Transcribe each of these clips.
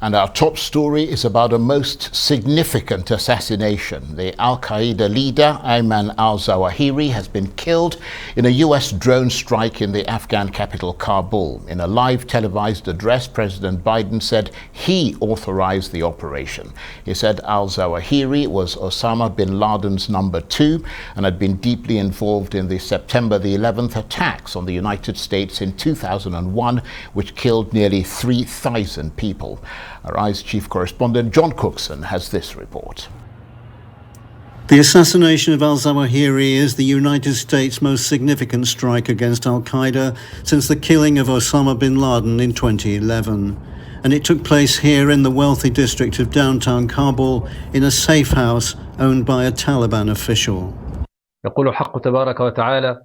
And our top story is about a most significant assassination. The Al-qaeda leader, Ayman al-Zawahiri, has been killed in a US drone strike in the Afghan capital, Kabul. In a live televised address, President Biden said he authorized the operation. He said al-Zawahiri was Osama bin Laden's number 2 and had been deeply involved in the September the 11th attacks on the United States in 2001, which killed nearly 3,000 people. Arise chief correspondent John Cookson has this report. The assassination of al-Zawahiri is the United States' most significant strike against al-Qaeda since the killing of Osama bin Laden in 2011. And it took place here in the wealthy district of downtown Kabul in a safe house owned by a Taliban official. يقول الحق تبارك وتعالى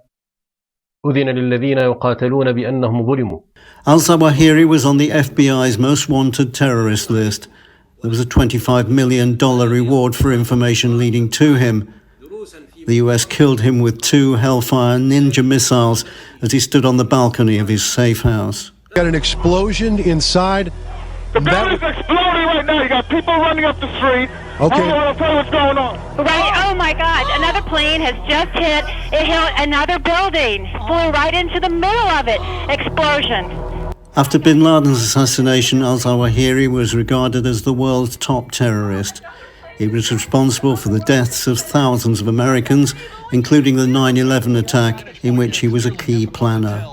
أذن للذين يقاتلون بأنهم ظلموا. Al-Zawahiri was on the FBI's most wanted terrorist list. There was a $25 million reward for information leading to him. The US killed him with 2 Hellfire Ninja missiles as he stood on the balcony of his safe house. Got an explosion inside. The building's exploding right now. You got people running up the street. Okay. I'll tell you what's going on. Right. Oh my God! Another plane has just hit. It hit another building. Flew right into the middle of it. Explosion. After bin Laden's assassination, al-Zawahiri was regarded as the world's top terrorist. He was responsible for the deaths of thousands of Americans, including the 9/11 attack, in which he was a key planner.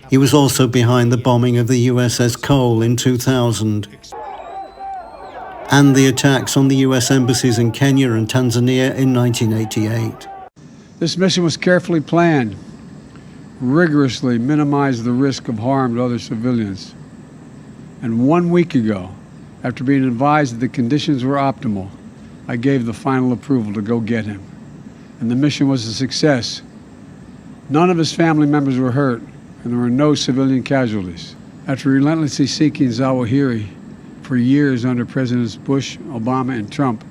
He was also behind the bombing of the USS Cole in 2000 and the attacks on the US embassies in Kenya and Tanzania in 1988. This mission was carefully planned, rigorously minimized the risk of harm to other civilians. And 1 week ago, after being advised that the conditions were optimal, I gave the final approval to go get him. And the mission was a success. None of his family members were hurt, and there were no civilian casualties. After relentlessly seeking Zawahiri for years under Presidents Bush, Obama, and Trump,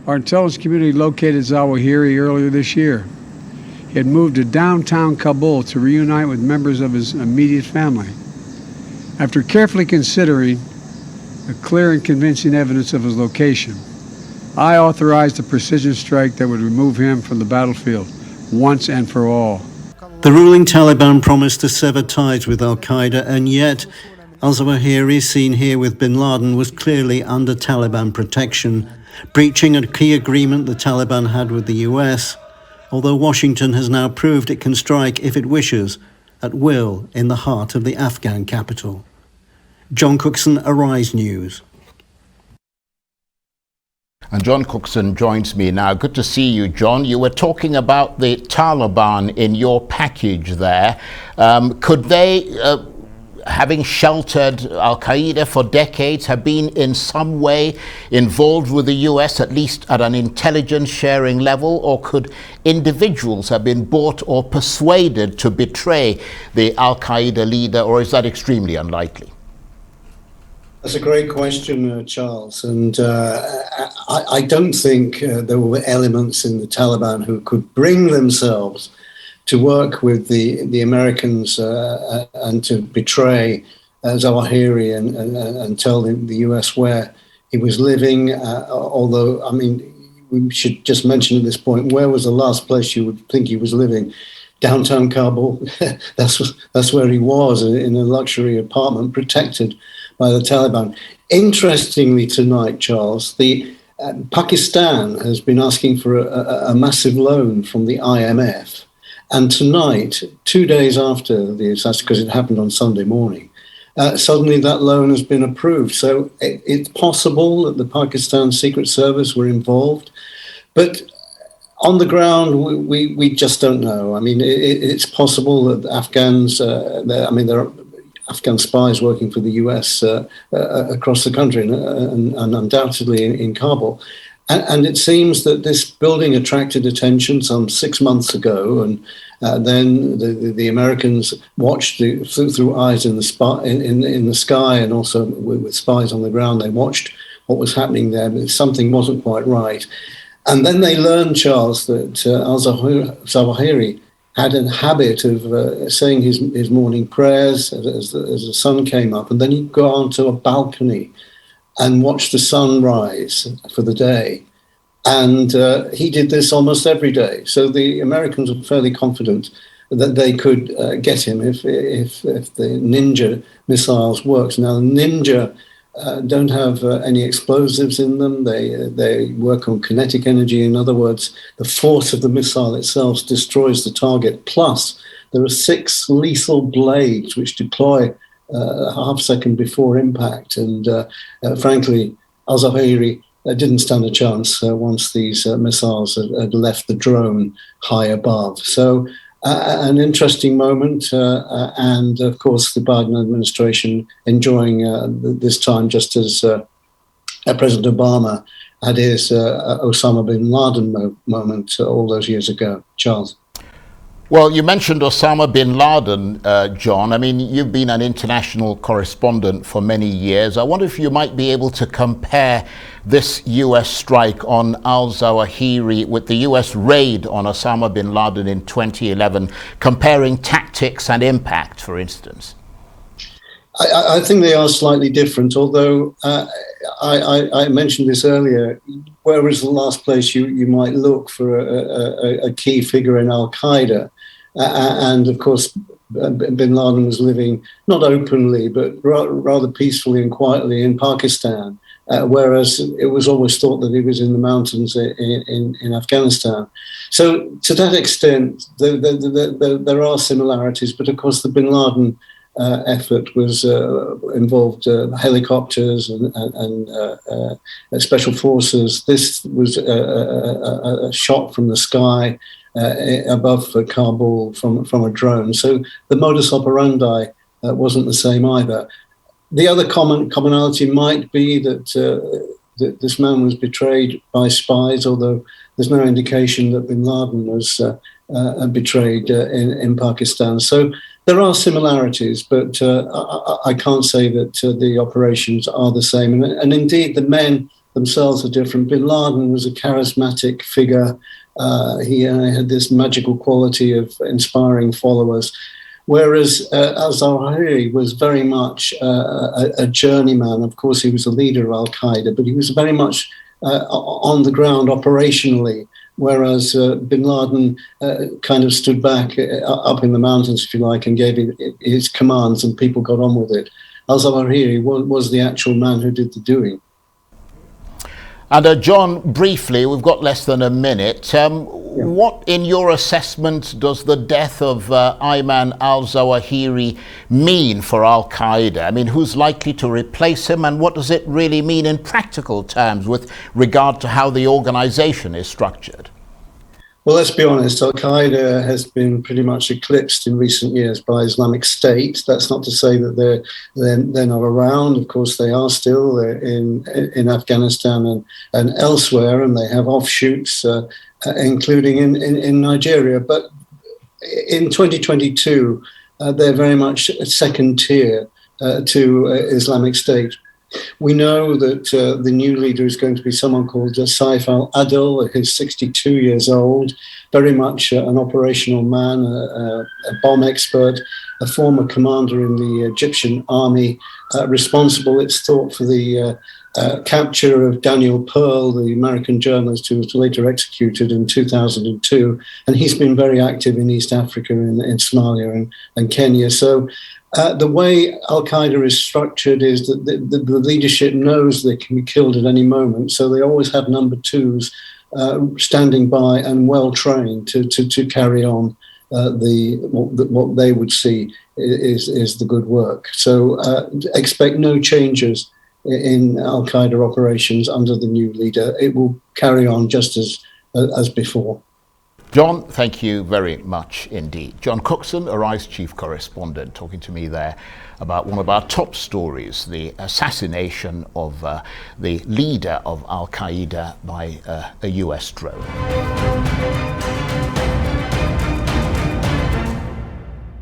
our intelligence community located Zawahiri earlier this year. He had moved to downtown Kabul to reunite with members of his immediate family. After carefully considering the clear and convincing evidence of his location, I authorized a precision strike that would remove him from the battlefield once and for all. The ruling Taliban promised to sever ties with al-Qaeda, and yet al-Zawahiri, seen here with bin Laden, was clearly under Taliban protection, breaching a key agreement the Taliban had with the US, although Washington has now proved it can strike, if it wishes, at will in the heart of the Afghan capital. John Cookson, Arise News. And John Cookson joins me now. Good to see you, John. You were talking about the Taliban in your package there. Could they, having sheltered Al-Qaeda for decades, have been in some way involved with the US, at least at an intelligence sharing level? Or could individuals have been bought or persuaded to betray the Al-Qaeda leader, or is that extremely unlikely? That's a great question, Charles. And I don't think there were elements in the Taliban who could bring themselves to work with the Americans and to betray Zawahiri and tell the US where he was living. Although, I mean, we should just mention at this point, where was the last place you would think he was living? Downtown Kabul. That's where he was, in a luxury apartment protected by the Taliban. Interestingly tonight, Charles, the Pakistan has been asking for a massive loan from the IMF. And tonight, 2 days after the assassination, because it happened on Sunday morning, suddenly that loan has been approved. So it's possible that the Pakistan Secret Service were involved. But on the ground, we just don't know. I mean, it's possible that the Afghans, there are Afghan spies working for the US across the country and undoubtedly in Kabul. And it seems that this building attracted attention some 6 months ago, and then the Americans watched through eyes in the sky, and also with spies on the ground. They watched what was happening there, but something wasn't quite right. And then they learned, Charles, that al-Zawahiri had a habit of saying his morning prayers as the sun came up, and then he'd go onto a balcony and watch the sun rise for the day. And he did this almost every day. So the Americans were fairly confident that they could get him if the Ninja missiles worked. Now, Ninja don't have any explosives in them. They work on kinetic energy. In other words, the force of the missile itself destroys the target. Plus, there are 6 lethal blades which deploy a half second before impact. And frankly, Al-Zawahiri didn't stand a chance once these missiles had left the drone high above. So an interesting moment, and of course the Biden administration enjoying this time just as President Obama had his Osama bin Laden moment all those years ago. Charles. Well, you mentioned Osama bin Laden, John. I mean, you've been an international correspondent for many years. I wonder if you might be able to compare this U.S. strike on Al-Zawahiri with the U.S. raid on Osama bin Laden in 2011, comparing tactics and impact, for instance. I think they are slightly different, although I mentioned this earlier. Where is the last place you might look for a key figure in Al-Qaeda? And of course, bin Laden was living not openly, but rather peacefully and quietly in Pakistan, whereas it was always thought that he was in the mountains in Afghanistan. So to that extent, there are similarities, but of course the bin Laden effort was involved helicopters and special forces. This was a shot from the sky above Kabul from a drone. So the modus operandi wasn't the same either. The other commonality might be that this man was betrayed by spies, although there's no indication that bin Laden was betrayed in Pakistan. So there are similarities, but I can't say that the operations are the same. And indeed, the men themselves are different. Bin Laden was a charismatic figure. He had this magical quality of inspiring followers, whereas Al-Zawahiri was very much a journeyman. Of course, he was a leader of Al-Qaeda, but he was very much on the ground operationally, whereas bin Laden kind of stood back up in the mountains, if you like, and gave his commands and people got on with it. Al-Zawahiri was the actual man who did the doing. And John, briefly, we've got less than a minute. What, in your assessment, does the death of Ayman al-Zawahiri mean for Al-Qaeda? I mean, who's likely to replace him, and what does it really mean in practical terms with regard to how the organization is structured? Well, let's be honest, Al-Qaeda has been pretty much eclipsed in recent years by Islamic State. That's not to say that they're not around. Of course, they are still in Afghanistan and elsewhere, and they have offshoots, including in Nigeria. But in 2022, they're very much second tier to Islamic State. We know that the new leader is going to be someone called Saif al-Adil, who's 62 years old, very much an operational man, a bomb expert, a former commander in the Egyptian army, responsible, it's thought, for the capture of Daniel Pearl, the American journalist who was later executed in 2002. And he's been very active in East Africa, in Somalia and Kenya. So the way Al-Qaeda is structured is that the leadership knows they can be killed at any moment, so they always have number twos standing by and well trained to carry on what they would see is the good work. So expect no changes in Al-Qaeda operations under the new leader. It will carry on just as before. John, thank you very much indeed. John Cookson, Arise Chief Correspondent, talking to me there about one of our top stories, the assassination of the leader of Al-Qaeda by a US drone.